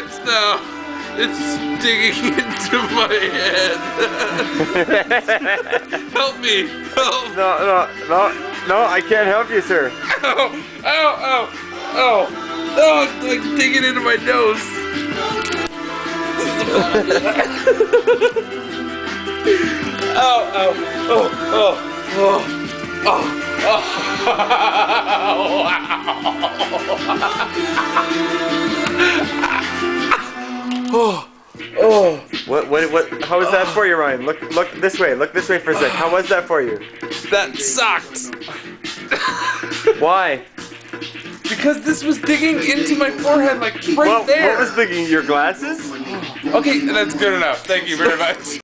hurts now. It's digging into my head. Help me. Help. No, I can't help you, sir. Ow, ow, ow, ow. Oh, it's like digging into my nose. Ow, ow, oh, oh, oh, oh, oh. Oh. What, how was that for you, Ryan? Look this way. Look this way for a sec. How was that for you? That sucked. Why? Because this was digging into my forehead, like right there. What was digging? Your glasses? Okay, that's good enough. Thank you very much.